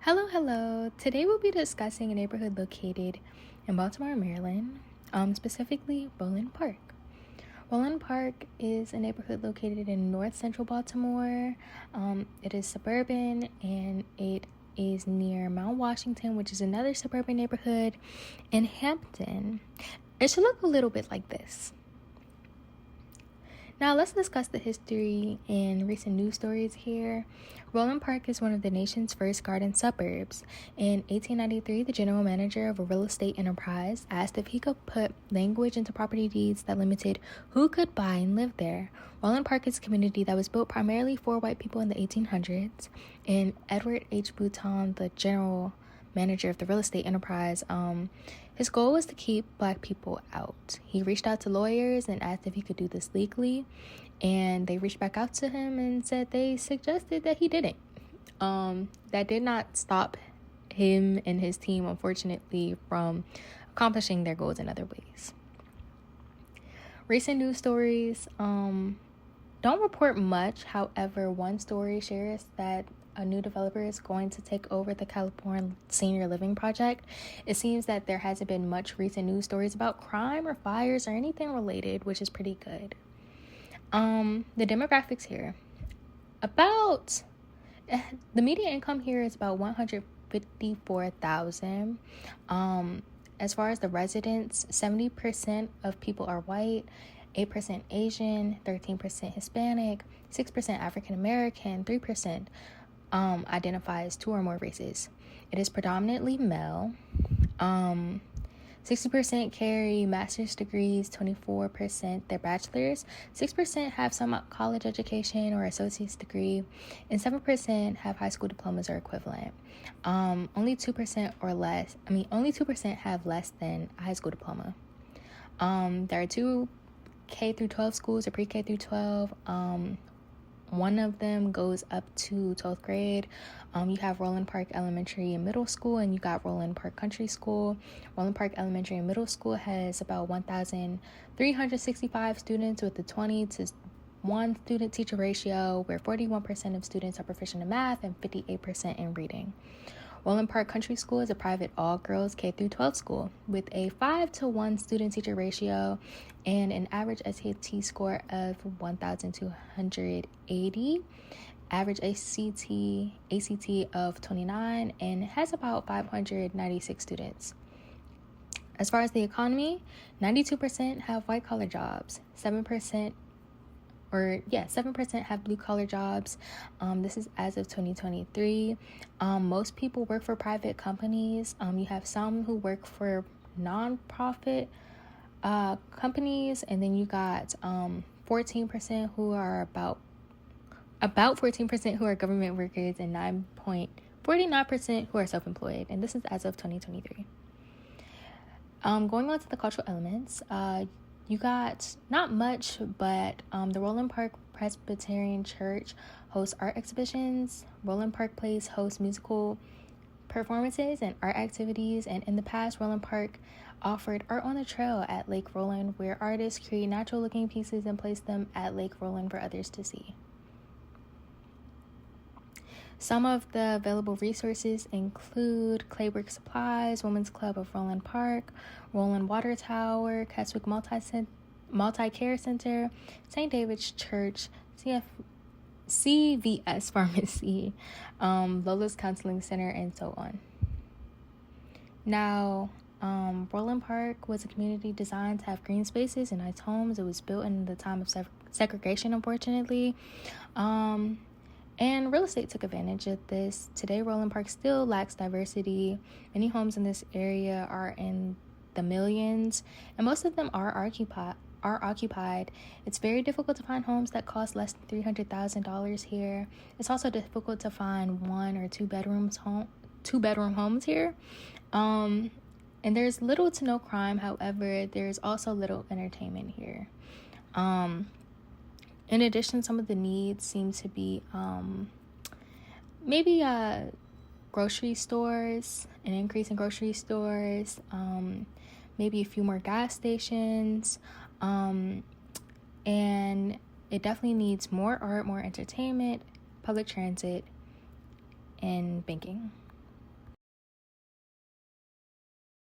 Hello. Today we'll be discussing a neighborhood located in Baltimore, Maryland, specifically Roland Park. Roland Park is a neighborhood located in north central Baltimore. It is suburban and it is near Mount Washington, which is another suburban neighborhood in Hampton. It should look a little bit like this. Now let's discuss the history and recent news stories here. Roland Park is one of the nation's first garden suburbs. In 1893, the general manager of a real estate enterprise asked if he could put language into property deeds that limited who could buy and live there. Roland Park is a community that was built primarily for white people in the 1800s, and Edward H. Bouton, the general manager of the real estate enterprise, his goal was to keep black people out. He reached out to lawyers and asked if he could do this legally, and they reached back out to him and said they suggested that he didn't. That did not stop him and his team, unfortunately, from accomplishing their goals in other ways. Recent news stories don't report much. However, one story shares that a new developer is going to take over the California Senior Living Project. It seems that there hasn't been much recent news stories about crime or fires or anything related, which is pretty good. The demographics here. The median income here is about $154,000. As far as the residents, 70% of people are white, 8% Asian, 13% Hispanic, 6% African American, 3% identify as two or more races. It is predominantly male. 60% carry master's degrees, 24% their bachelor's, 6% have some college education or associate's degree, and 7% have high school diplomas or equivalent. Only 2% have less than a high school diploma. There are two K through 12 schools or pre-K through 12. One of them goes up to 12th grade. You have Roland Park Elementary and Middle School, and you got Roland Park Country School. Roland Park Elementary and Middle School has about 1,365 students with a 20 to 1 student-teacher ratio, where 41% of students are proficient in math and 58% in reading. Roland Park Country School is a private all-girls K-12 school with a 5 to 1 student-teacher ratio and an average SAT score of 1,280, average ACT of 29, and has about 596 students. As far as the economy, 92% have white-collar jobs, 7% have blue-collar jobs. This is as of 2023. Most people work for private companies. You have some who work for non-profit companies, and then you got 14% who are about 14% who are government workers, and 9.49% who are self-employed. And this is as of 2023. Going on to the cultural elements, you got not much, but the Roland Park Presbyterian Church hosts art exhibitions. Roland Park Place hosts musical performances and art activities. And in the past, Roland Park offered art on the trail at Lake Roland, where artists create natural-looking pieces and place them at Lake Roland for others to see. Some of the available resources include Claywork Supplies, Women's Club of Roland Park, Roland Water Tower, Keswick Multi-Care Center, St. David's Church, CVS Pharmacy, Lola's Counseling Center, and so on. Now, Roland Park was a community designed to have green spaces and nice homes. It was built in the time of segregation, unfortunately. And real estate took advantage of this. Today, Roland Park still lacks diversity. Many homes in this area are in the millions, and most of them are occupied. It's very difficult to find homes that cost less than $300,000 here. It's also difficult to find 1 or 2 bedroom homes here. And there's little to no crime. However, there's also little entertainment here. In addition, some of the needs seem to be maybe grocery stores, an increase in grocery stores, maybe a few more gas stations, and it definitely needs more art, more entertainment, public transit, and banking.